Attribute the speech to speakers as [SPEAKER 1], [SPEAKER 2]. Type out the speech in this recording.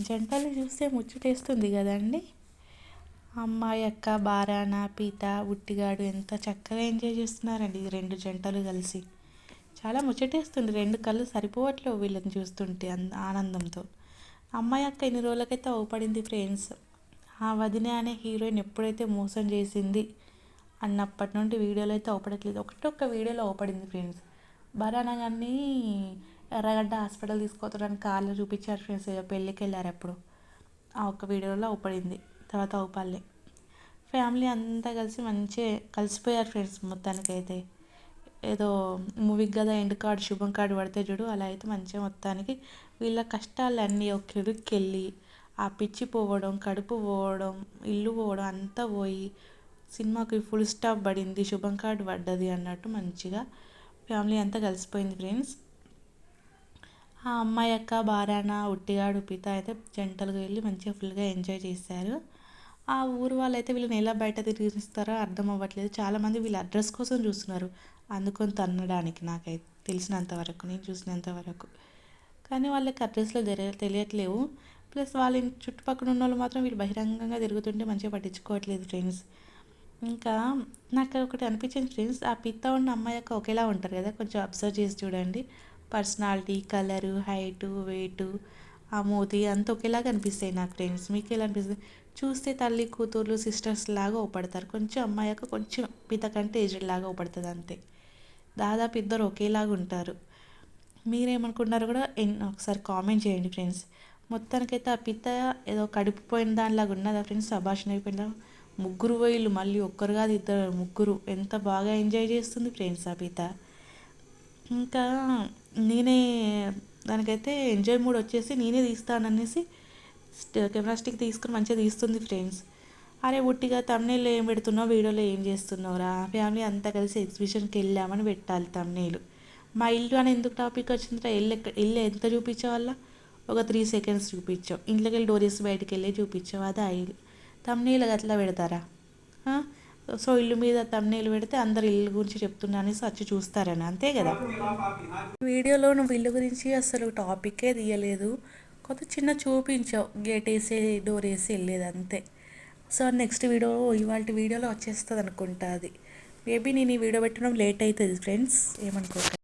[SPEAKER 1] జంటలు చూస్తే ముచ్చటేస్తుంది కదండి. అమ్మాయి అక్క బారాన పీత ఉట్టిగాడు ఎంత చక్కగా ఎంజాయ్ చేస్తున్నారండి ఈ రెండు జంటలు కలిసి. చాలా ముచ్చటేస్తుంది, రెండు కళ్ళు సరిపోవట్లేవు వీళ్ళని చూస్తుంటే ఆనందంతో. అమ్మాయి అక్క ఇన్ని రోజులకైతే అవపడింది ఫ్రెండ్స్. ఆ వదిన అనే హీరోయిన్ ఎప్పుడైతే మోసం చేసింది అన్నప్పటి నుండి వీడియోలో అయితే అవపడట్లేదు. ఒకటొక్క వీడియోలో అవపడింది ఫ్రెండ్స్. బరానా కానీ ఎర్రగడ్డ హాస్పిటల్ తీసుకోవడానికి కాళ్ళు చూపించారు ఫ్రెండ్స్, పెళ్ళికి వెళ్ళారు అప్పుడు. ఆ ఒక్క వీడియోలో అవపడింది, తర్వాత అవపడలే. ఫ్యామిలీ అంతా కలిసి మంచిగా కలిసిపోయారు ఫ్రెండ్స్. మొత్తానికైతే ఏదో మూవీకి కదా ఎండ్ కార్డు శుభం కార్డు పడితే చూడు, అలా అయితే మంచిగా మొత్తానికి వీళ్ళ కష్టాలన్నీ ఒక ఇరుక్కెళ్ళి ఆ పిచ్చి పోవడం, కడుపు పోవడం, ఇల్లు పోవడం అంతా పోయి సినిమాకి ఫుల్ స్టాప్ పడింది, శుభం కార్డు పడ్డది అన్నట్టు మంచిగా ఫ్యామిలీ అంతా కలిసిపోయింది ఫ్రెండ్స్. ఆ అమ్మాయి అక్క బారాన ఉట్టిగాడు పిత అయితే జంటలుగా వెళ్ళి మంచిగా ఫుల్గా ఎంజాయ్ చేశారు. ఆ ఊరు వాళ్ళు అయితే వీళ్ళని ఎలా బయట తిరిగిస్తారో అర్థం అవ్వట్లేదు. చాలామంది వీళ్ళ అడ్రస్ కోసం చూస్తున్నారు అందుకొని తన్నడానికి, నాకైతే తెలిసినంత వరకు, నేను చూసినంత వరకు. కానీ వాళ్ళకి అడ్రస్లో తెలియట్లేవు. ప్లస్ వాళ్ళ చుట్టుపక్కల ఉన్న వాళ్ళు మాత్రం వీళ్ళు బహిరంగంగా తిరుగుతుంటే మంచిగా పట్టించుకోవట్లేదు ఫ్రెండ్స్. ఇంకా నాకు ఒకటి అనిపించింది ఫ్రెండ్స్, ఆ పిత్త ఉన్న అమ్మాయి యొక్క ఒకేలా ఉంటారు కదా, కొంచెం అబ్జర్వ్ చేసి చూడండి. పర్సనాలిటీ, కలరు, హైటు, వెయిటు, ఆ మూతి అంత ఒకేలాగా అనిపిస్తాయి నాకు ఫ్రెండ్స్. మీకు ఎలా అనిపిస్తుంది? చూస్తే తల్లి కూతుర్లు సిస్టర్స్ లాగా ఓపడతారు. కొంచెం అమ్మాయి యొక్క కొంచెం పిత కంటే ఏజ్డ్ లాగా ఓపడుతుంది అంతే. దాదాపు ఇద్దరు ఒకేలాగా ఉంటారు. మీరేమనుకున్నారో కూడా ఒకసారి కామెంట్ చేయండి ఫ్రెండ్స్. మొత్తానికైతే ఆ పిత ఏదో కడిపిపోయిన దానిలాగా ఉన్నదా ఫ్రెండ్స్, అభాషణ అయిపోయిందా. ముగ్గురు పోయిళ్ళు, మళ్ళీ ఒక్కరు కాదు ఇద్దరు ముగ్గురు, ఎంత బాగా ఎంజాయ్ చేస్తుంది ఫ్రెండ్స్ ఆ పిత. ఇంకా నేనే దానికైతే ఎంజాయ్ మూడ్ వచ్చేసి నేనే తీస్తాననేసి కెమెరా స్టిక్ తీసుకుని మంచిగా తీస్తుంది ఫ్రెండ్స్. అరే ఉట్టిగా తమ్నేల్లో ఏం పెడుతున్నావు, వీడియోలో ఏం చేస్తున్నావురా, ఫ్యామిలీ అంతా కలిసి ఎగ్జిబిషన్కి వెళ్ళామని పెట్టాలి తమ్నేలు. మా ఇల్లు అని ఎందుకు టాపిక్ వచ్చిందిరా, ఇల్లు ఎంత చూపించావల్ల, ఒక 3 seconds చూపించావు. ఇంట్లోకి వెళ్ళి డోర్ వేసి బయటికి వెళ్ళి చూపించావు, అదే ఆ ఇల్లు. తమ్నేలు అట్లా పెడతారా? సో ఇల్లు మీద తమ్నేలు పెడితే అందరు ఇల్లు గురించి చెప్తున్నా అనేసి వచ్చి చూస్తారని, అంతే కదా. వీడియోలో నువ్వు ఇల్లు గురించి అసలు టాపిక్కే తీయలేదు, కొత్త చిన్న చూపించావు, గేట్ వేసి డోర్ వేసి వెళ్ళేది అంతే. సో నెక్స్ట్ వీడియో ఇవాళ వీడియోలో వచ్చేస్తుంది అనుకుంటా అది. మేబీ నేను ఈ వీడియో పెట్టడం లేట్ అవుతుంది ఫ్రెండ్స్, ఏమనుకోకండి.